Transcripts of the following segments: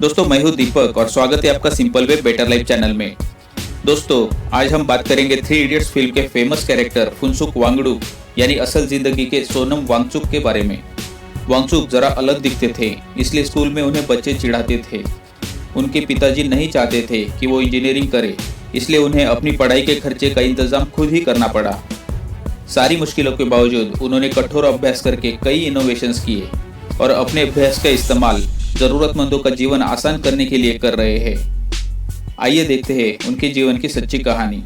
दोस्तों, मैं हूं दीपक और स्वागत है आपका simple way better life channel में। दोस्तों, आज हम बात करेंगे थ्री इडियट्स फिल्म के फेमस कैरेक्टर फुनसुक वांगडू यानी असल जिंदगी के सोनम वांगचुक के बारे में। वांगचुक जरा अलग दिखते थे, इसलिए स्कूल में उन्हें बच्चे चिढ़ाते थे। उनके पिताजी नहीं चाहते थे कि वो इंजीनियरिंग करे, इसलिए उन्हें अपनी पढ़ाई के खर्चे का इंतजाम खुद ही करना पड़ा। सारी मुश्किलों के बावजूद उन्होंने कठोर अभ्यास करके कई इनोवेशंस किए और अपने अभ्यास का इस्तेमाल जरूरतमंदों का जीवन आसान करने के लिए कर रहे हैं। आइए देखते हैं उनके जीवन की सच्ची कहानी।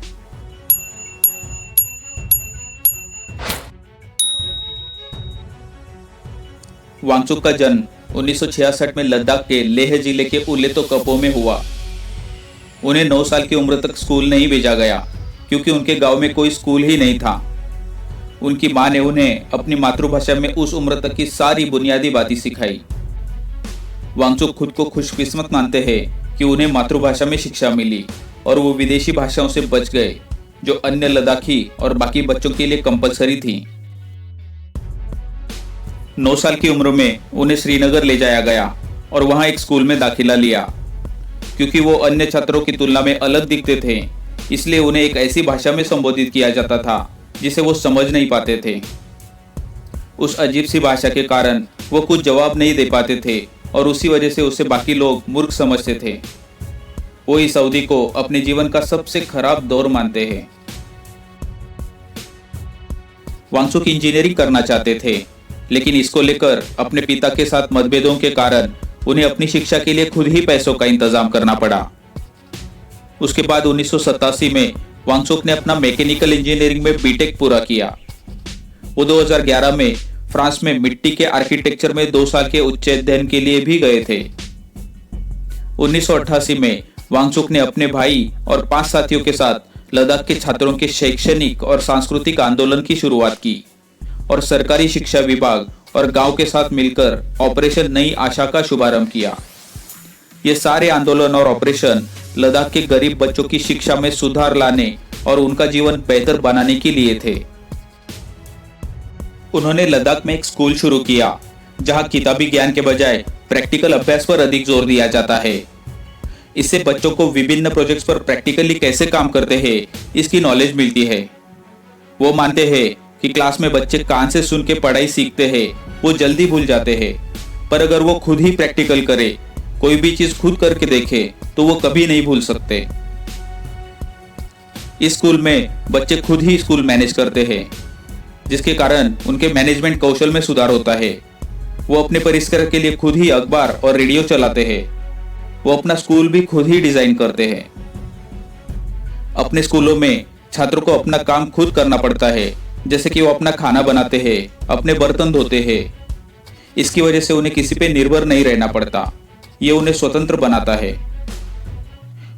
वांगचुक का जन्म 1966 में लद्दाख के लेह जिले के उलेतो कपो में हुआ। उन्हें 9 साल की उम्र तक स्कूल नहीं भेजा गया क्योंकि उनके गांव में कोई स्कूल ही नहीं था। उनकी मां ने उन्हें अपनी मातृभाषा में उस उम्र तक की सारी बुनियादी बातें सिखाई। वांगचुक खुद को खुशकिस्मत मानते हैं कि उन्हें मातृभाषा में शिक्षा मिली और वो विदेशी भाषाओं से बच गए जो अन्य लद्दाखी और बाकी बच्चों के लिए कंपलसरी थी। 9 साल की उम्र में उन्हें श्रीनगर ले जाया गया और वहां एक स्कूल में दाखिला लिया। क्योंकि वो अन्य छात्रों की तुलना में अलग दिखते थे, इसलिए उन्हें एक ऐसी भाषा में संबोधित किया जाता था जिसे वो समझ नहीं पाते थे। उस अजीब सी भाषा के कारण वो कुछ जवाब नहीं दे पाते थे और उसी वजह से उसे बाकी लोग मूर्ख समझते थे। वो इस अवधि को अपने जीवन का सबसे खराब दौर मानते हैं। वांगचुक इंजीनियरिंग करना चाहते थे, लेकिन इसको लेकर अपने पिता के साथ मतभेदों के कारण उन्हें अपनी शिक्षा के लिए खुद ही पैसों का इंतजाम करना पड़ा। उसके बाद 1987 में वांगचुक ने अपना मैकेनिकल इंजीनियरिंग में बीटेक पूरा किया। वो 2011 में फ्रांस में मिट्टी के आर्किटेक्चर में 2 साल के उच्च अध्ययन के लिए भी गए थे। 1988 में वांगचुक ने अपने भाई और 5 साथियों के साथ लद्दाख के छात्रों के शैक्षणिक और सांस्कृतिक आंदोलन की शुरुआत की और सरकारी शिक्षा विभाग और गांव के साथ मिलकर ऑपरेशन नई आशा का शुभारंभ किया। ये सारे आंदोलन और ऑपरेशन लद्दाख के गरीब बच्चों की शिक्षा में सुधार लाने और उनका जीवन बेहतर बनाने के लिए थे। उन्होंने लद्दाख में एक स्कूल शुरू किया जहां किताबी ज्ञान के बजाय प्रैक्टिकल अभ्यास पर अधिक जोर दिया जाता है। इससे बच्चों को विभिन्न प्रोजेक्ट्स पर प्रैक्टिकली कैसे काम करते हैं इसकी नॉलेज मिलती है। वो मानते हैं कि क्लास में बच्चे कान से सुन के पढ़ाई सीखते हैं, वो जल्दी भूल जाते हैं, पर अगर वो खुद ही प्रैक्टिकल करे, कोई भी चीज खुद करके देखे तो वो कभी नहीं भूल सकते। इस स्कूल में बच्चे खुद ही स्कूल मैनेज करते हैं, जिसके कारण उनके मैनेजमेंट कौशल में सुधार होता है। वो अपने परिसर के लिए खुद ही अखबार और रेडियो चलाते हैं। वो अपना स्कूल भी खुद ही डिजाइन करते हैं। अपने स्कूलों में छात्रों को अपना काम खुद करना पड़ता है, जैसे कि वो अपना खाना बनाते हैं, अपने बर्तन धोते हैं। इसकी वजह से उन्हें किसी पे निर्भर नहीं रहना पड़ता। ये उन्हें स्वतंत्र बनाता है।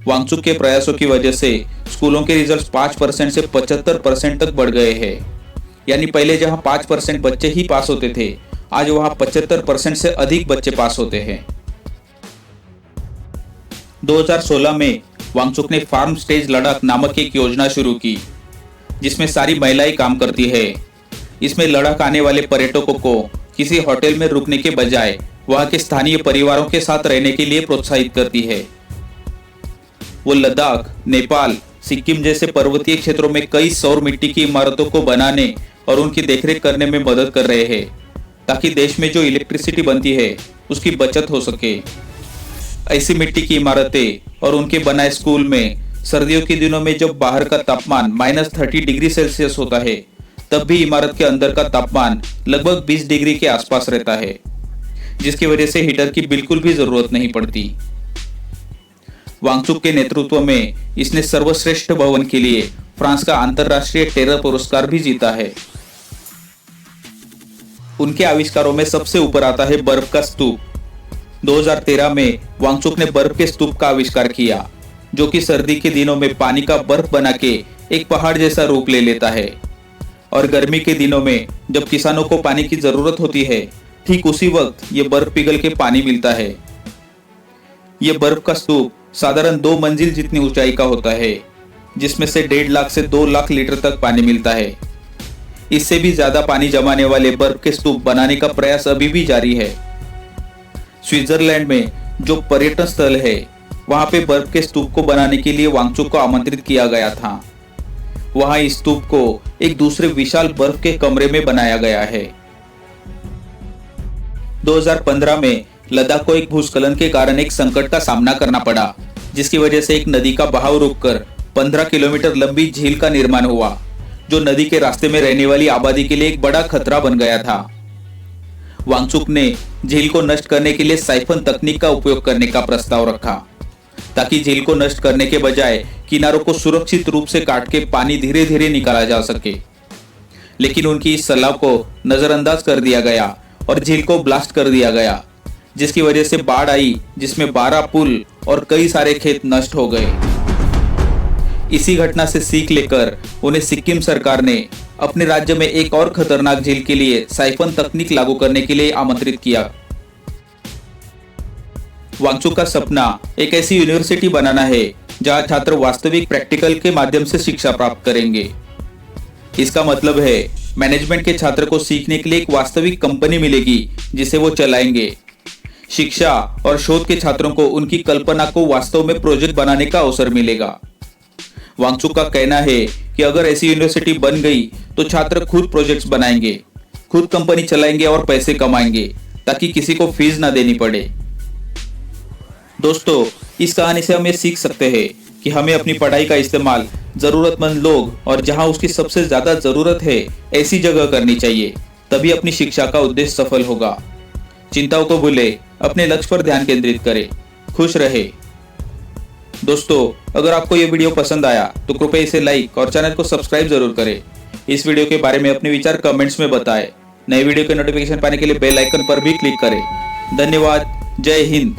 वांगचुक के प्रयासों की वजह से स्कूलों के रिजल्ट 5% से 75% तक बढ़ गए हैं। यानी पहले जहां 5% बच्चे ही पास होते थे, आज वहां 75% से अधिक बच्चे पास होते हैं। 2016 में वांगचुक ने फार्म स्टेज लद्दाख नामक एक योजना शुरू की, जिसमें सारी महिलाएं काम करती है। इसमें लद्दाख आने वाले पर्यटकों को किसी होटल में रुकने के बजाय वहां के स्थानीय परिवारों के साथ रहने के लिए प्रोत्साहित करती है। वो लद्दाख, नेपाल, सिक्किम जैसे पर्वतीय क्षेत्रों में कई सौर मिट्टी की इमारतों को बनाने और उनकी देखरेख करने में मदद कर रहे हैं, ताकि देश में जो इलेक्ट्रिसिटी बनती है उसकी बचत हो सके। ऐसी मिट्टी की इमारतें और उनके बनाए स्कूल में सर्दियों के दिनों में जब बाहर का तापमान -30 डिग्री सेल्सियस होता है, तब भी इमारत के अंदर का तापमान लगभग 20 डिग्री के आसपास रहता है, जिसकी वजह से हीटर की बिल्कुल भी जरूरत नहीं पड़ती। वांगचुक के नेतृत्व में इसने सर्वश्रेष्ठ भवन के लिए फ्रांस का अंतरराष्ट्रीय टेरर पुरस्कार भी जीता है। उनके आविष्कारों में सबसे ऊपर आता है बर्फ का स्तूप। 2013 में वांगचुक ने बर्फ के स्तूप का आविष्कार किया, जो कि सर्दी के दिनों में पानी का बर्फ बना के एक पहाड़ जैसा रूप ले लेता है और गर्मी के दिनों में जब किसानों को पानी की जरूरत होती है, ठीक उसी वक्त ये बर्फ पिघल के पानी मिलता है। ये बर्फ का स्तूप साधारण 2 मंजिल जितनी ऊंचाई का होता है, जिसमें से 1.5 लाख से 2 लाख लीटर तक पानी मिलता है। इससे भी ज्यादा पानी जमाने वाले बर्फ के स्तूप बनाने का प्रयास अभी भी जारी है। स्विट्जरलैंड में जो पर्यटन स्थल है, वहां पे बर्फ के स्तूप को बनाने के लिए वांगचुक को आमंत्रित किया गया था। वहां इस स्तूप को एक दूसरे विशाल बर्फ के कमरे में बनाया गया है। 2015 में लद्दाख को एक भूस्खलन के कारण एक संकट का सामना करना पड़ा, जिसकी वजह से एक नदी का बहाव रुककर 15 किलोमीटर लंबी झील का निर्माण हुआ, जो नदी के रास्ते में रहने वाली आबादी के लिए एक बड़ा खतरा बन गया था। वांगचुक ने झील को नष्ट करने के लिए साइफन तकनीक का उपयोग करने का प्रस्ताव रखा, ताकि झील को नष्ट करने के बजाय किनारों को सुरक्षित रूप से काट के पानी धीरे धीरे निकाला जा सके। लेकिन उनकी इस सलाह को नजरअंदाज कर दिया गया और झील को ब्लास्ट कर दिया गया, जिसकी वजह से बाढ़ आई, जिसमें 12 पुल और कई सारे खेत नष्ट हो गए। इसी घटना से सीख लेकर उन्हें सिक्किम सरकार ने अपने राज्य में एक और खतरनाक झील के लिए साइफन तकनीक लागू करने के लिए आमंत्रित किया। वांगचुक का सपना एक ऐसी यूनिवर्सिटी बनाना है जहां छात्र वास्तविक प्रैक्टिकल के माध्यम से शिक्षा प्राप्त करेंगे। इसका मतलब है मैनेजमेंट के छात्र को सीखने के लिए एक वास्तविक कंपनी मिलेगी जिसे वो चलाएंगे। शिक्षा और शोध के छात्रों को उनकी कल्पना को वास्तव में प्रोजेक्ट बनाने का अवसर मिलेगा। वांगचुक का कहना है कि अगर ऐसी यूनिवर्सिटी बन गई तो छात्र खुद प्रोजेक्ट्स बनाएंगे, खुद कंपनी चलाएंगे और पैसे कमाएंगे, ताकि किसी को फीस ना देनी पड़े। दोस्तों, इस कहानी से हम ये सीख सकते हैं कि हमें अपनी पढ़ाई का इस्तेमाल जरूरतमंद लोग और जहां उसकी सबसे ज्यादा जरूरत है ऐसी जगह करनी चाहिए, तभी अपनी शिक्षा का उद्देश्य सफल होगा। चिंताओं को भूले, अपने लक्ष्य पर ध्यान केंद्रित करें, खुश रहे। दोस्तों, अगर आपको ये वीडियो पसंद आया तो कृपया इसे लाइक और चैनल को सब्सक्राइब जरूर करें। इस वीडियो के बारे में अपने विचार कमेंट्स में बताएं। नए वीडियो के नोटिफिकेशन पाने के लिए बेल आइकन पर भी क्लिक करें। धन्यवाद। जय हिंद।